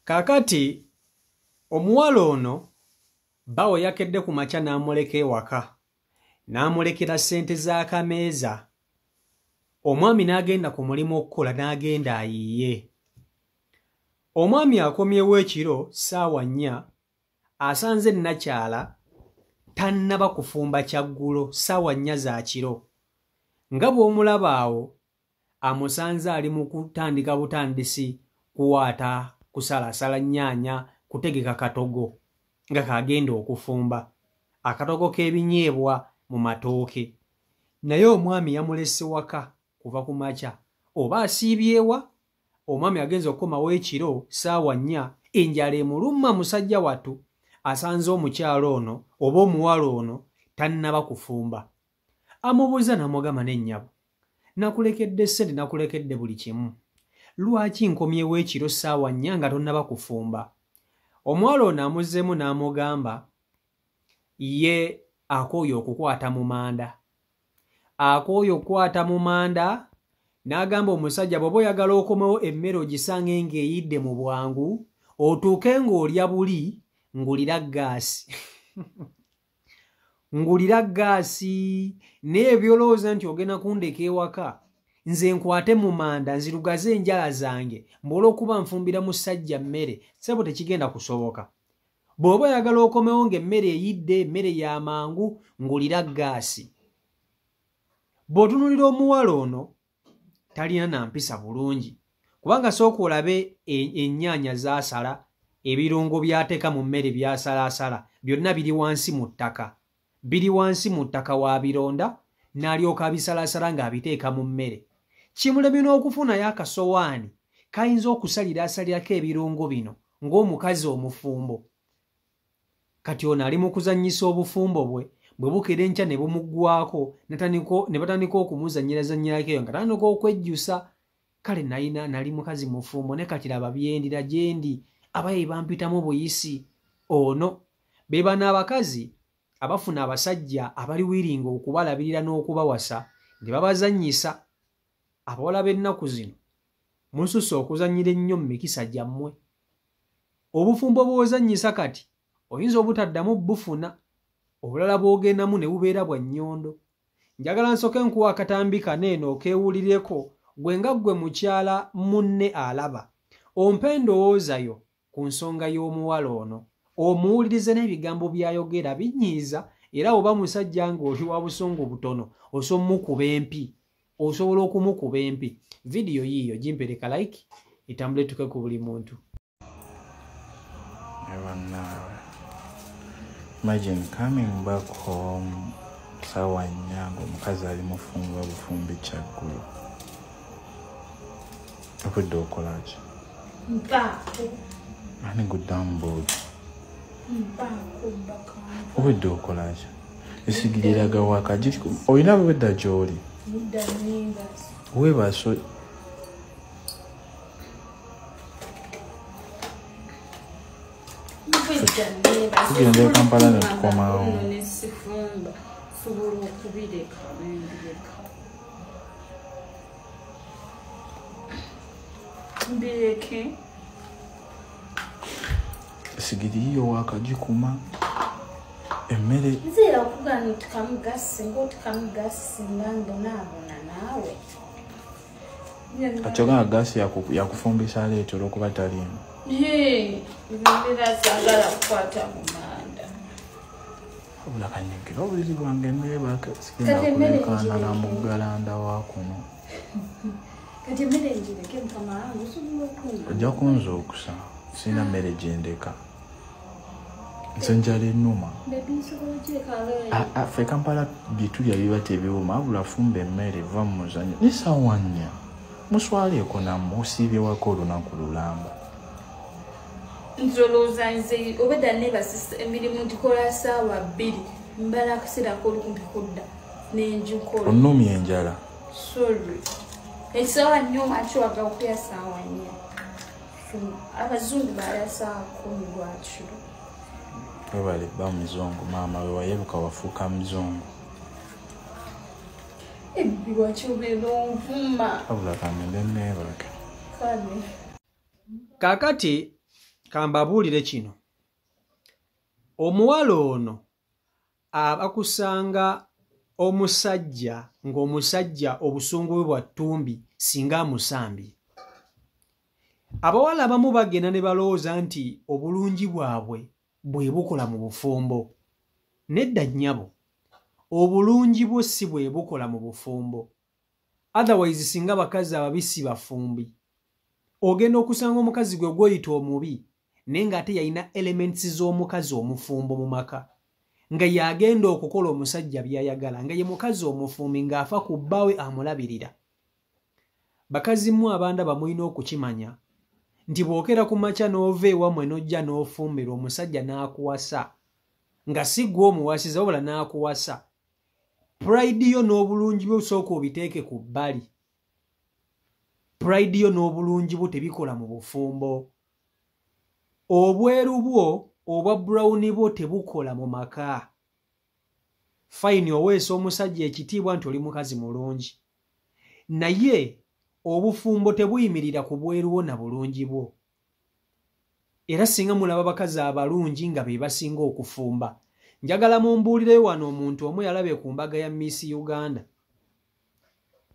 Kakati omuwala ono bawo yakedde ku makya n'amuleka ewaka n'amulekera ssente z'akameeza. Omwami n'agenda ku mulimu okukola n'agenda ayiye. Omwami akomyewo ekiro ssaawa 4 asanze nnakyala tannaba kufumba kyaggulo ssaawa 4 za kiro. Nga bw'omulaba awo amusanze ali mu kutandika butandisi kuwaata kusalasala nnyaanya kutegeka katogo nga kagenda okufumba akatogo k'ebinyeebwa mu matooke. Naye omwami yamulese waka kuva ku makya oba asiibyewa. Omwami agenza okukomawo ekiro ssaawa 4 enjala emulumma musajja wattu asanze omukyalo ono oba omuwala ono tannaba kufumba. Amubuuza n'amugamba n'ennyabo, nakulekedde ssente nakulekedde buli kimu, lwaki nkomyewo ekiro ssaawa 4 nga tonnaba kufumba? Omuwala ono amuzzeemu n'amugamba ye akooye okukwata mu manda. Akooye okukwata mu manda n'agamba omusajja bw'oba oyagala okomewo emmere ogisange ng'eyidde mu bwangu otuuke ng'olya buli ngulira gaasi. Ngulira gaasi naye byolowooza nti ogenda kundeka ewaka nze nkwate mu manda nzirugaze enjala zange mbw'olw'okuba nfumbira musajja mmere sebo tekigenda kusoboka. Bw'oba oyagala okomewo ng'emmere eyidde emmere y'amangu ngulira gaasi. Bw'otunuulira omuwala ono talina na mpisa bulungi kubanga sooka olabe ennyaanya z'asala, ebirungo by'ateeka mu mmere by'asalaasala byonna biri wansi mu ttaka. Biri wansi mu ttaka waabironda n'alyoka abisalaasala ng'abiteeka mu mmere. Kimulemye n'okufunayo akasowaani kayinza okusaliraasalirako ebirungo bino ng'omukazi omufumbo. Kati ono ali mu kuzannyisa obufumbo bwe bukera enkya ne bumuggwako ne batandika okumuzanyirazanyirako eyo nga tandika okwejjusa. Kale nali mukazi mufumbo ne kati laba byendira gyendi abaye bampitamu buyisi. Ono be bano abakazi abafuna abasajja abali wiringa okubalabirira n'okubawasa ne babazannyisa. Abawala b'ennaku zino mususse okuzannyira ennyo mu mikisa gyammwe. Obufumbo bw'ozannyisa kati oyinza obutaddamu bufuna, obulala bw'ogendamu ne bubeera bwa nnyondo. Njagala nsooke nkuwa akatambi kaneeno okeewulireko gwe nga ggwe mukyala munne alaba. Ompe endowooza yo ku nsonga y'omuwala ono, omuwulirize n'ebigambo by'ayogera binyiiza, era oba musajja ng'oli wa busungu butono osobola okumukuba empi. Vidiyo yiiyo gimpereka like itambule tuke ku buli muntu. Imagine coming back home sawa 4 omukazi ali mufumba bufumbi kyaggulo. Okudde okolaki? Ani guddamu boodi. Obudde okolaki? Esigiriraga waka olina bwedda gy'oli. Weebaso tugenda e Kampala ne tukomawo. Esigiri yiyo wakagikuma emmere nzira okugana tukamugasi ng'otukamugasi nange naabona naawe. Kachoga gasi yakufumbisa aleeta olw'okuba taliimu. Ebimera saagala kukwata mu manda. Obula kanyigira obuliri bwange neebaka sigenda kulekaana na muggalanda wa kuno. Kati emmere njireke mukama wange osobola okunza. Ojja kunzuukusa sina mmere gyendeka. Nze njala ennuma. Ffe Kampala byetulya biba tebiwuma abula fumba emmere eva mu muzannyo. Ni ssaawa 4 muswaleeko nammwe osiibye wako olunaku lulamba. Nzolooza nze obedda neebasisa emirimu ntikola ssaawa 2 mbala akaseera k'olukumpi kudda n'enjikola. Onnumya enjala. Sorry. Essaawa 4 makiwaga okuya ssaawa 4. Abazungu balya ssaawa 10 gwa kiro. Webale ba muzungu maama we wayebuka wafuuka muzungu. Ebbiwa kyobera onvuma. Abula kamende neebake. Kakati kambabuulire kino. Omuwala ono abakusanga omusajja ng'omusajja obusungu bwe bwa ttumbi singa amusambye. Abawala abamu bagenda ne balowooza nti obulungi bwabwe bwe bukola mu bufumbo. Nedda nnyabo, obulungi bwo si bwe bukola mu bufumbo. Otherwise singa abakazi ababisi bafumbi, ogenda okusanga omukazi gwe gw'oyita omubi naye ng'ate yalina elements z'omukazi omufumbo mu maka, nga yagenda okukola omusajja by'ayagala, nga ye mukazi omufumbi ng'afa ku bbaawe amulabirira. Bakazi mmwe abandaba mulina okukimanya nti bw'okera ku makya n'ova ewammwe n'ojja n'ofumbirwa omusajja n'akuwasa, nga si ggwe omuwasiza wabula n'akuwasa, pride yo n'obulungi bwe busooka obiteeke ku bbali. Pride yo n'obulungi bwo tebikola mu bufumbo. Obweru bwo obwa brown bwo tebukola mu maka. Fine oweesa omusajja ekitiibwa nti oli mukazi mulungi, naye obufumbo tebuyimirira ku bweru bwo na bulungi bwo. Era singa mulaba bakazi abalungi nga be basinga okufumba, njagala mumbuulire wano omuntu omu yalabye ku mbaga ya Miss Uganda.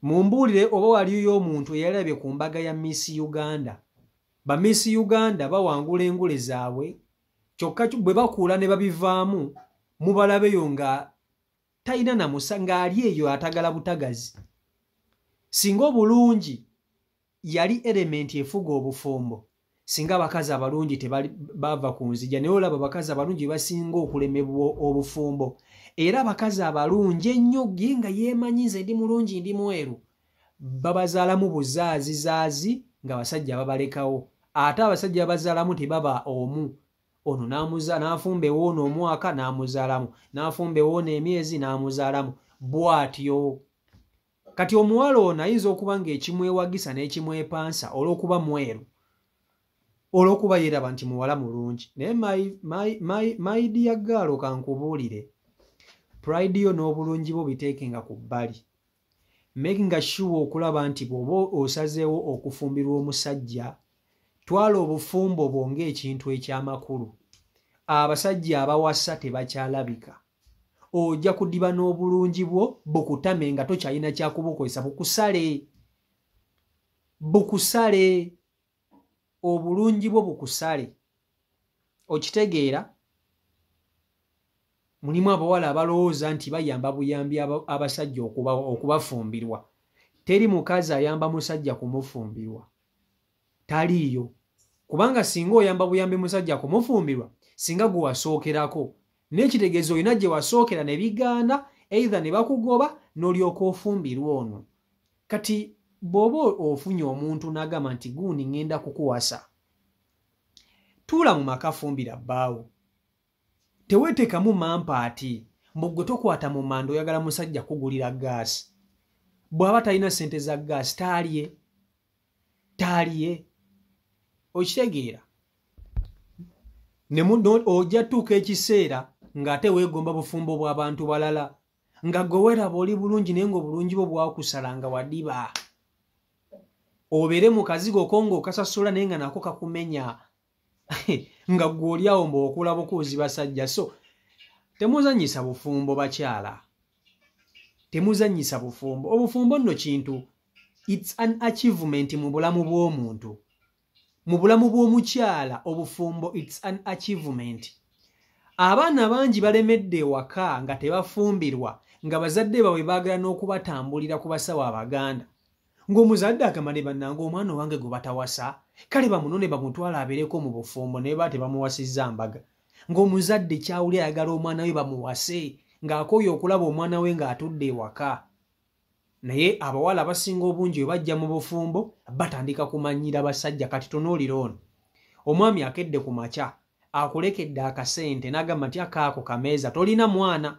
Mumbuulire oba waliyo omuntu eyalabye ku mbaga ya Miss Uganda. Ba Miss Uganda bawangula engule zaabwe, kyokka bwe bakuula ne babivaamu mubalabeyo nga talina namusa, ng'ali eyo atagala butagazi. Singa obulungi yali elementi efuga obufumbo, singa abakazi abalungi tebava ku nzija, naye olaba abakazi abalungi basinga okulemebwa obufumbo. Era abakazi abalungi ennyo ye nga yeemanyiza ndi mulungi ndi mweru, babazaalamu buzaazizaazi nga abasajja babalekawo. Ate abasajja babazaalamu tebaba omu. Ono n'afumba ewoono omwaka n'amuzaalamu, n'afumba ewoono emyezi n'amuzaalamu, bw'atyo. Kati omuwala ono ayinza okuba ng'ekimwewagisa n'ekimwepansa olw'okuba mweru, olw'okuba yeeraba nti muwala mulungi. Naye my dear girl, kankubuulire, pride yo n'obulungi bwo biteekenga ku bbali. Making sure okulaba nti bw'oba osazeewo okufumbirwa omusajja, twala obufumbo bwo ng'ekintu eky'amakulu. Abasajja abawasa tebakyalabika. Ojja kudiba n'obulungi bwo bukutame nga tokyalina kyakubukozesa, bukusale. Bukusale. Obulungi bwo bukusale. Okitegeera? Mulimu abawala abalowooza nti bayamba buyambi abasajja okubafumbirwa. Teri mukazi ayamba musajja kumufumbirwa. Taliiyo. Kubanga singa oyamba buyambi musajja kumufumbirwa, singa gwe wasookerako, n'ekitegeezo olina gye wasookera ne bigaana, either ne bakugoba n'olyoka ofumbirwa ono. Kati bw'oba ofunye omuntu n'agamba nti guuni ŋŋenda kukuwasa, tuula mu maka fumbira bbaawo. Teweetekamu mampaati, mbugwe tokwata mu manda oyagala musajja kugulira gaasi. Bw'aba talina ssente za gaasi taliye. Okitegeera? Ojja tuuka ekiseera ng'ate weegomba bufumbo bw'abantu balala, nga gwe weeraba oli bulungi naye ng'obulungi bwo bwakusala nga wadiba. Obeere mu kazigo ko ng'okasasula naye nga nako kakumenya. Nga gwe oli awo mb'okula bukuuzi basajja. So temuzannyisa bufumbo bakyala. Temuzannyisa bufumbo. Obufumbo nno kintu, it's an achievement mu bulamu bw'omuntu. Mu bulamu bw'omukyala obufumbo it's an achievement. Abaana bangi balemedde ewaka nga tebafumbirwa, nga bazadde baabwe baagala n'okubatambulira ku basawo Abaganda. Ng'omuzadde agamba ne bannange omwana wange gwe batawasa, kale bamunone bamutwala abeereko mu bufumbo, naye ba tebamuwasizza mbaga. Ng'omuzadde kyawuli ayagala omwana we bamuwase, ng'akooye okulaba omwana we ng'atudde ewaka. Naye abawala abasinga obungi bwe bajja mu bufumbo batandika kumanyira basajja. Kati tunuulira ono, omwami akedde ku makya akulekedde akasente n'agamba nti akaako kameeza tolina mwana,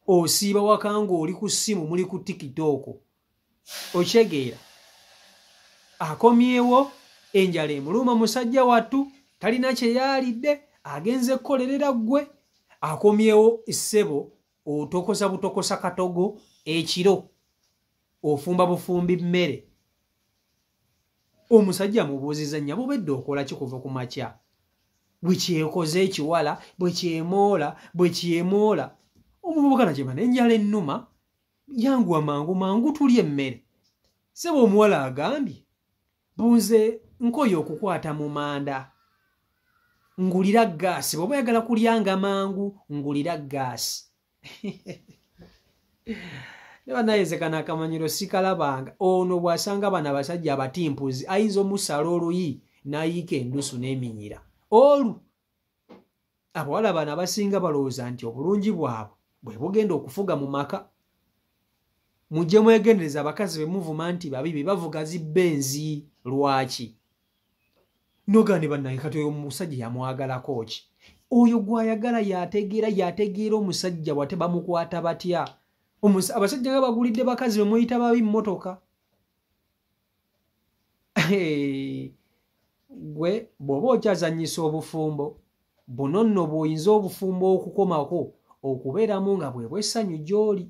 osiiba waka ng'oli ku ssimu muli ku TikTok. Okitegeera? Akomyewo, enjala emuluma musajja wattu, talina kye yaalidde, agenze kukolerera ggwe. Akomyewo ssebo otokosa butokosa katogo ekiro, ofumba bufumbi mmere. omusajja mubuuziza nnya bubedde okola kikuva ku makya bwe kyekoze ekiwala bwe kyemoola omuvubuka nakima n'enjala ennuma yanguwa mangu tulya emmere sebo omuwala agambye bunze nkoyo okukwata mu manda ngulira gaasi bw'oba oyagala kulyanga mangu ngulira gaasi ne banayezekana akamanyiro sikalabanga ono bw'asanga bana abasajja abatimpuzi ayinza omusala oluyi n'ayiika endusu n'eminyira olu abawala bano abasinga balowooza nti obulungi bwabwe bwe bugenda okufuga mu maka mujje mwegendereza abakazi be muvuma nti babi be bavuga zibbenzi lwaki nogane bannaye kati oyo omusajja yamwagalako ki oyo gw'ayagala yategeera omusajja bwate bamukwata batya abasajja nga bagulidde bakazi be muyita babi mmotoka gwe bw'oba okyazannyisa obufumbo buno nno bw'oyinza obufumbo okukomako okubeeramu nga bwe bw'essanyu gy'oli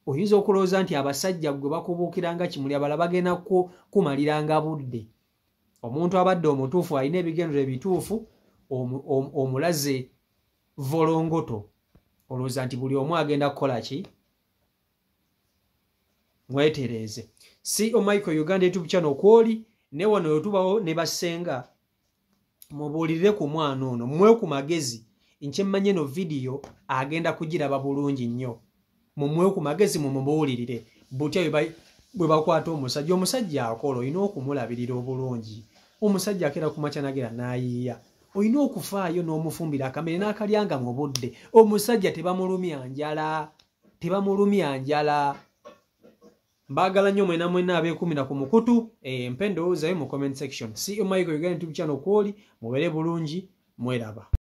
oyinza okulowooza nti abasajja gwe bakubuukiranga kimuli abalala bagenda kumaliranga budde omuntu abadde omutuufu alina ebigendero ebituufu omulaze volongoto olowooza nti buli omu agenda kukola ki mwetereeze CEO Michael Uganda YouTube channel kwoli ne wano yotubawo ne basenga mubuulirire ku mwana ono mmwe ku magezi nkyemmanye no video agenda kugiraba bulungi nnyo mumwe ku magezi mumubuulirire butya bwe bakwata omusajja akola olina okumulabirira obulungi omusajja akera ku makya nagera n'ayiiya olina okufaayo n'omufumbira akamere n'akalyanga mu budde omusajja tebamulumya njala mbaagala nnyo mwena abeekumira ku mukutu mpe ndowoozayo mu comment section CEO Michael Uganda YouTube channel kwoli mubeere bulungi mweraba